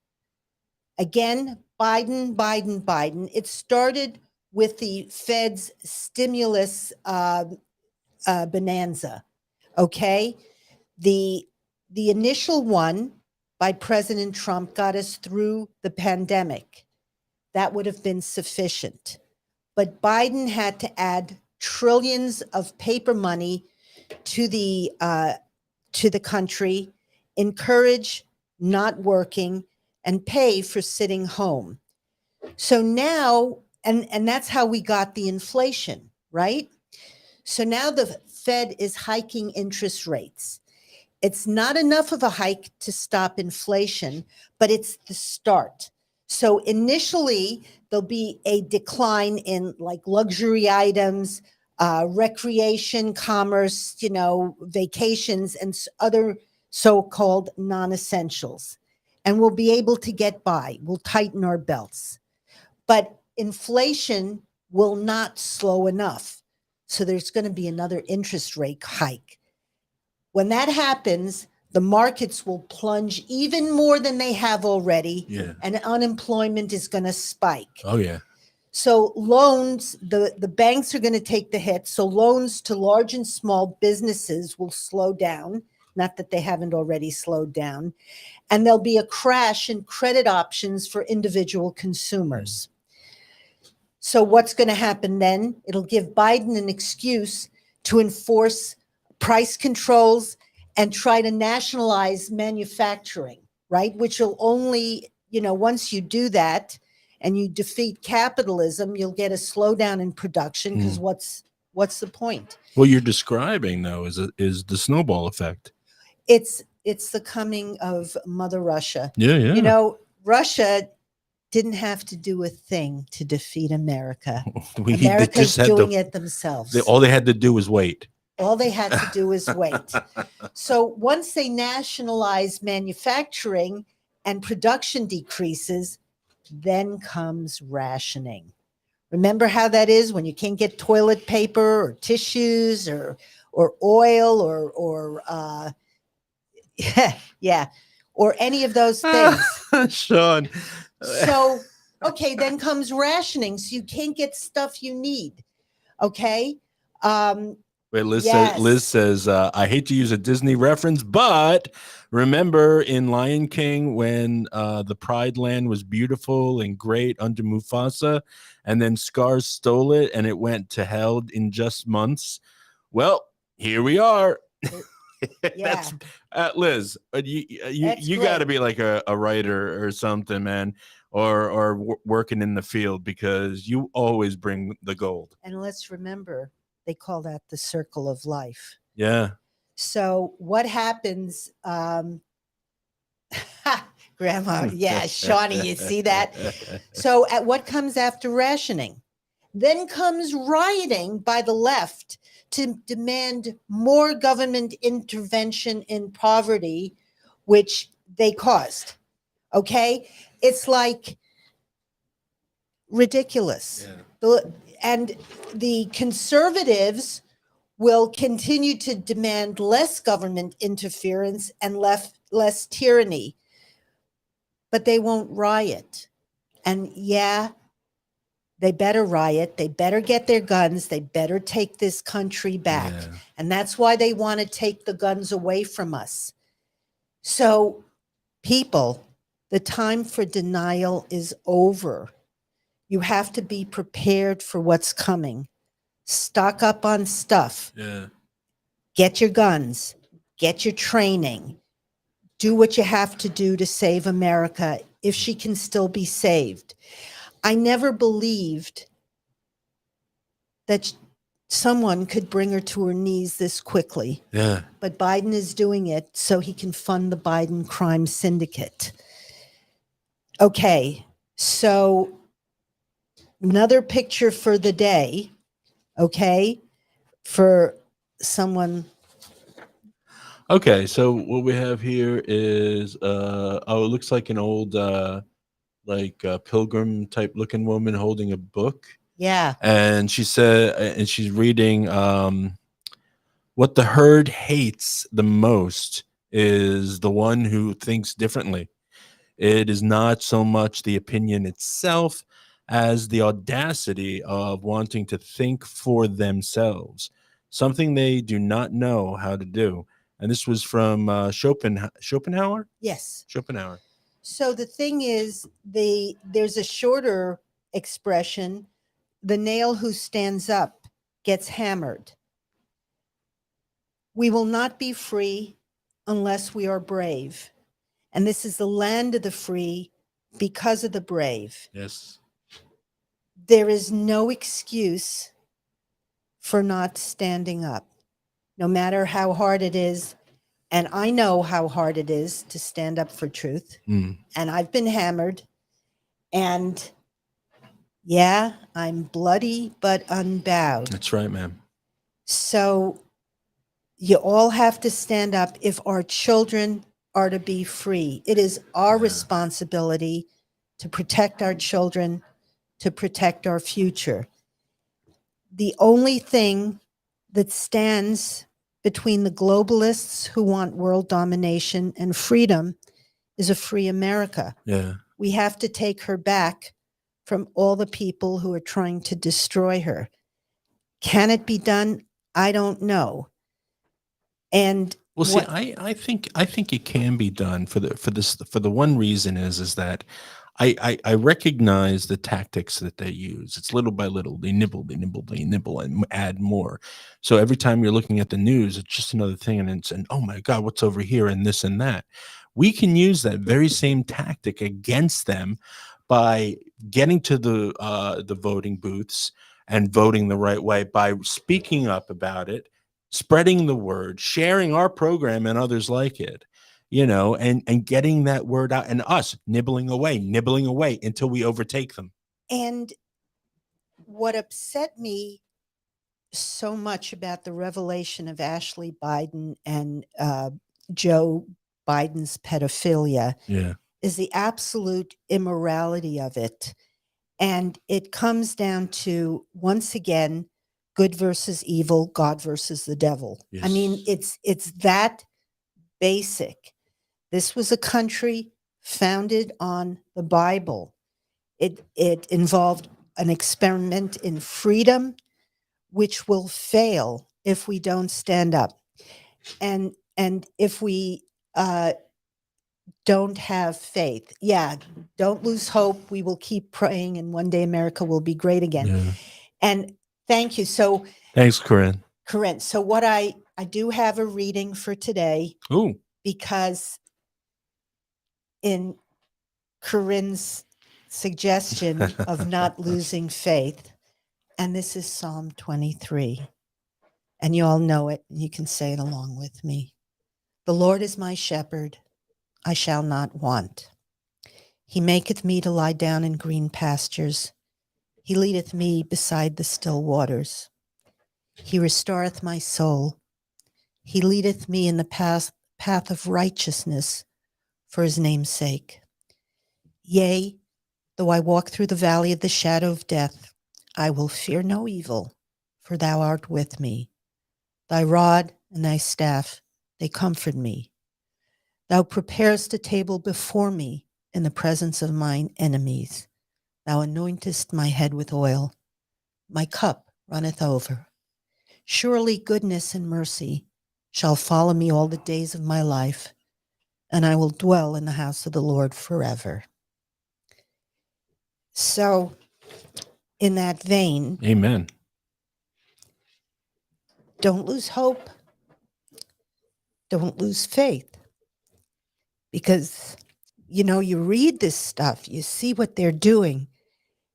again, Biden. It started with the Fed's stimulus bonanza. Okay, the initial one by President Trump got us through the pandemic. That would have been sufficient, but Biden had to add trillions of paper money to the country, encourage not working, and pay for sitting home. So now, and that's how we got the inflation, right? So now the Fed is hiking interest rates. It's not enough of a hike to stop inflation, but it's the start. So initially, there'll be a decline in like luxury items, recreation, commerce, vacations, and other so-called non-essentials. And we'll be able to get by. We'll tighten our belts. But inflation will not slow enough. So there's going to be another interest rate hike. When that happens, the markets will plunge even more than they have already. Yeah. And unemployment is going to spike. Oh, yeah. So loans, the banks are going to take the hit. So loans to large and small businesses will slow down. Not that they haven't already slowed down. And there'll be a crash in credit options for individual consumers. So what's going to happen then? It'll give Biden an excuse to enforce price controls and try to nationalize manufacturing, right? Which will only, once you do that and you defeat capitalism, you'll get a slowdown in production because what's the point? What you're describing, though, is the snowball effect. It's the coming of Mother Russia. Yeah. Russia didn't have to do a thing to defeat America. America's America's doing it themselves. All they had to do was wait. All they had to do is wait. So once they nationalize manufacturing and production decreases, then comes rationing. Remember how that is when you can't get toilet paper or tissues or oil or or any of those things. Sean. So, okay, then comes rationing. So you can't get stuff you need. Okay. Wait, Liz says, I hate to use a Disney reference, but remember in Lion King when the Pride Land was beautiful and great under Mufasa, and then Scar stole it and it went to hell in just months? Well, here we are. Yeah. That's Liz, you got to be like a writer or something, man, or working in the field, because you always bring the gold. And let's remember, they call that the circle of life. Yeah. So what happens? Grandma, yeah, Shawnee, you see that? So at what comes after rationing? Then comes rioting by the left to demand more government intervention in poverty, which they caused. Okay? It's like ridiculous. Yeah. And the conservatives will continue to demand less government interference and less tyranny, but they won't riot. And yeah, they better riot. They better get their guns. They better take this country back. Yeah. And that's why they want to take the guns away from us. So, people, the time for denial is over. You have to be prepared for what's coming. Stock up on stuff. Yeah. Get your guns. Get your training. Do what you have to do to save America if she can still be saved. I never believed that someone could bring her to her knees this quickly. Yeah. But Biden is doing it so he can fund the Biden crime syndicate. Okay, so another picture for the day, okay, for someone. Okay, so what we have here is oh, it looks like an old like pilgrim type looking woman holding a book. Yeah. And she said, and she's reading, what the herd hates the most is the one who thinks differently. It is not so much the opinion itself as the audacity of wanting to think for themselves, something they do not know how to do. And this was from Schopenhauer. Yes. Schopenhauer. So the thing is, there's a shorter expression: the nail who stands up gets hammered. We will not be free unless we are brave. And this is the land of the free because of the brave. Yes. There is no excuse for not standing up, no matter how hard it is. And I know how hard it is to stand up for truth. Mm. And I've been hammered. And yeah, I'm bloody but unbowed. That's right, ma'am. So you all have to stand up if our children are to be free. It is our responsibility to protect our children, to protect our future. The only thing that stands between the globalists who want world domination and freedom is a free America. Yeah. We have to take her back from all the people who are trying to destroy her. Can it be done? I don't know. And well, see, I think it can be done for the one reason is that I recognize the tactics that they use. It's little by little. They nibble, and add more. So every time you're looking at the news, it's just another thing, and oh my God, what's over here and this and that. We can use that very same tactic against them by getting to the voting booths and voting the right way, by speaking up about it, spreading the word, sharing our program and others like it, and getting that word out, and us nibbling away until we overtake them. And what upset me so much about the revelation of Ashley Biden and Joe Biden's pedophilia is the absolute immorality of it. And it comes down to, once again, good versus evil, God versus the devil. Yes. I mean, it's that basic. This was a country founded on the Bible. It involved an experiment in freedom, which will fail if we don't stand up, and if we don't have faith. Yeah, don't lose hope. We will keep praying, and one day America will be great again. Yeah. And thank you. So thanks, Corinne. So what I do have a reading for today. Ooh. Because in Corinne's suggestion of not losing faith, and this is Psalm 23, and you all know it, you can say it along with me. The Lord is my shepherd, I shall not want. He maketh me to lie down in green pastures. He leadeth me beside the still waters. He restoreth my soul. He leadeth me in the path of righteousness for his name's sake. Yea, though I walk through the valley of the shadow of death, I will fear no evil, for thou art with me. Thy rod and thy staff, they comfort me. Thou preparest a table before me in the presence of mine enemies. Thou anointest my head with oil. My cup runneth over. Surely goodness and mercy shall follow me all the days of my life, and I will dwell in the house of the Lord forever. So, in that vein, Amen. don't lose hope. Don't lose faith. Because, you read this stuff, you see what they're doing,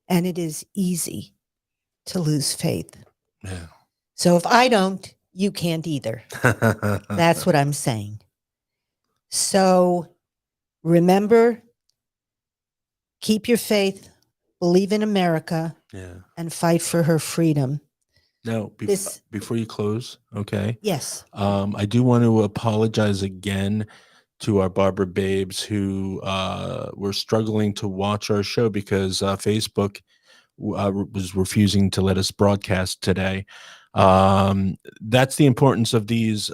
and it is easy to lose faith. Yeah. So if I don't, you can't either. That's what I'm saying. So remember, keep your faith, believe in America, Yeah. and fight for her freedom. Now, before you close, okay? Yes. I do want to apologize again to our Barber babes who were struggling to watch our show because Facebook was refusing to let us broadcast today. That's the importance of these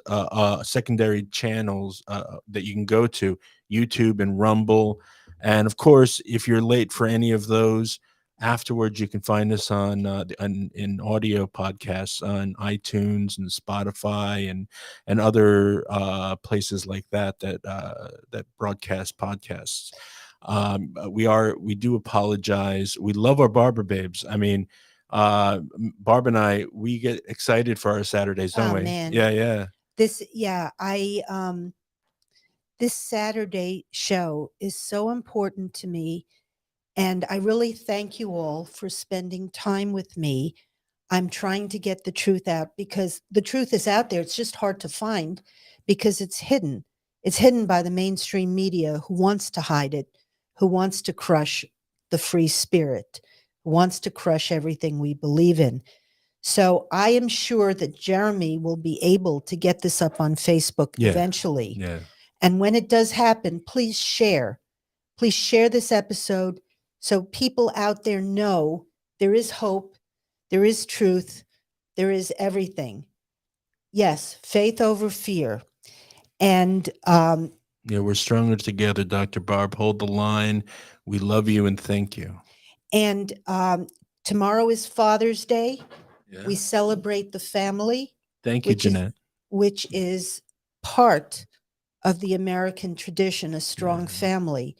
secondary channels that you can go to, YouTube and Rumble. And of course, if you're late for any of those, afterwards you can find us on in audio podcasts on iTunes and Spotify and other places like that that broadcast podcasts. We do apologize. We love our Barber babes. I mean, Barb and I, we get excited for our Saturdays, don't Oh, we? man. Yeah. This Saturday show is so important to me. And I really thank you all for spending time with me. I'm trying to get the truth out because the truth is out there. It's just hard to find because it's hidden. It's hidden by the mainstream media who wants to hide it, who wants to crush the free spirit, who wants to crush everything we believe in. So I am sure that Jeremy will be able to get this up on Facebook eventually. Yeah. And when it does happen, please share. Please share this episode so people out there know there is hope, there is truth, there is everything. Yes, faith over fear. And Yeah, we're stronger together, Dr. Barb. Hold the line. We love you and thank you. And tomorrow is Father's Day. Yeah. We celebrate the family. Thank you, Jeanette. Which is part of the American tradition, a strong family.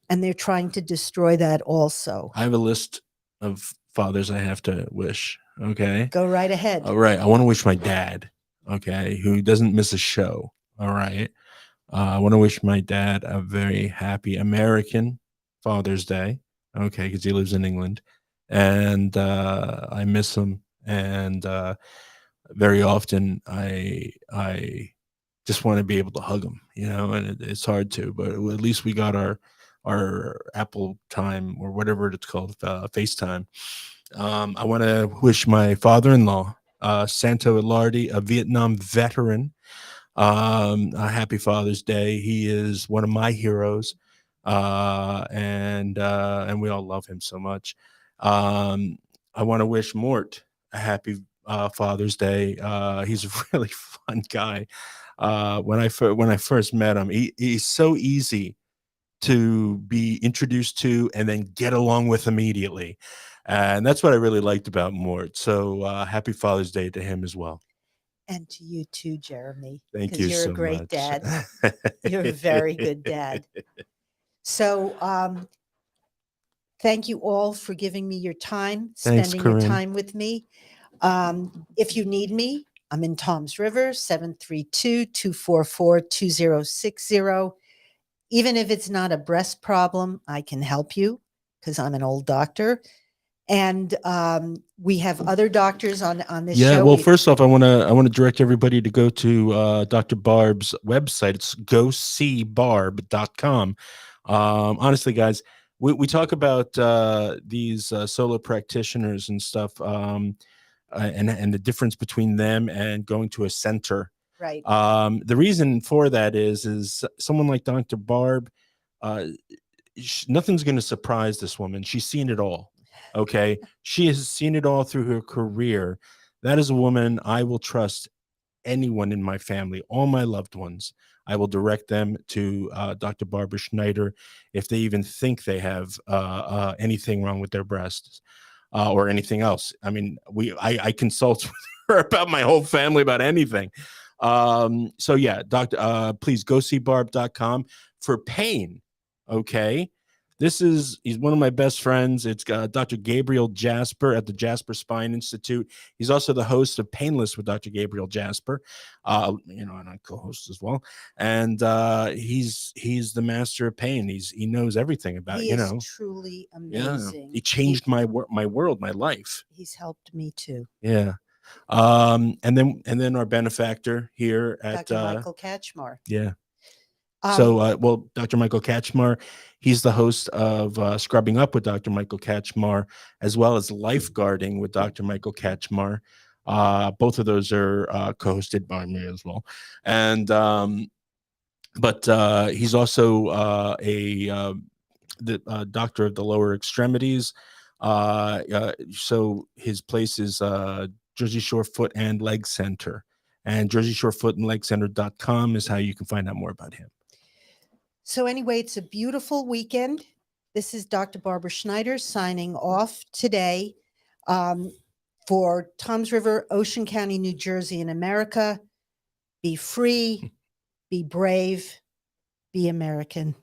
And they're trying to destroy that also. I have a list of fathers I have to wish. Okay. Go right ahead. All right. I want to wish my dad, okay, who doesn't miss a show. All right. I want to wish my dad a very happy American Father's Day. Okay. Because he lives in England. And I miss him. And very often I just want to be able to hug him, and it's hard to, but at least we got our Apple time or whatever it's called, FaceTime. I want to wish my father-in-law, Santo Ilardi, a Vietnam veteran, a happy Father's Day. He is one of my heroes, and we all love him so much. I want to wish Mort a happy Father's Day. He's a really fun guy. When I first met him, he's so easy to be introduced to and then get along with immediately. And that's what I really liked about Mort. So happy Father's Day to him as well. And to you too, Jeremy. Thank you you're so a great much. dad. You're a very good dad. So thank you all for giving me your time, Thanks, spending your Corinne. time with me. If you need me, I'm in Toms River, 732-244-2060. Even if it's not a breast problem, I can help you because I'm an old doctor. And we have other doctors on this show. Yeah, well, first off, I want to direct everybody to go to Dr. Barb's website. It's goseebarb.com. Honestly, guys, we talk about these solo practitioners and stuff, and the difference between them and going to a center. Right. The reason for that is someone like Dr. Barb, uh, nothing's going to surprise this woman. She's seen it all. Okay. She has seen it all through her career. That is a woman I will trust anyone in my family, all my loved ones. I will direct them to Dr. Barbara Schneider if they even think they have anything wrong with their breasts or anything else. I mean, I consult with her about my whole family, about anything. So yeah, please go see barb.com for pain. Okay. He's one of my best friends. It's Dr. Gabriel Jasper at the Jasper Spine Institute. He's also the host of Painless with Dr. Gabriel Jasper, and I co-host as well. And he's the master of pain. He knows everything about, He is truly amazing. He changed my world, my life. He's helped me too. Yeah. And then our benefactor here at Dr. Michael Katchmar. Yeah. So, Dr. Michael Katchmar, he's the host of Scrubbing Up with Dr. Michael Katchmar, as well as Lifeguarding with Dr. Michael Katchmar. Both of those are co-hosted by me as well. And but he's also the doctor of the lower extremities. So his place is Jersey Shore Foot and Leg Center. And JerseyShoreFootandLegCenter.com is how you can find out more about him. So anyway, it's a beautiful weekend. This is Dr. Barbara Schneider signing off today for Toms River, Ocean County, New Jersey, in America. Be free, be brave, be American.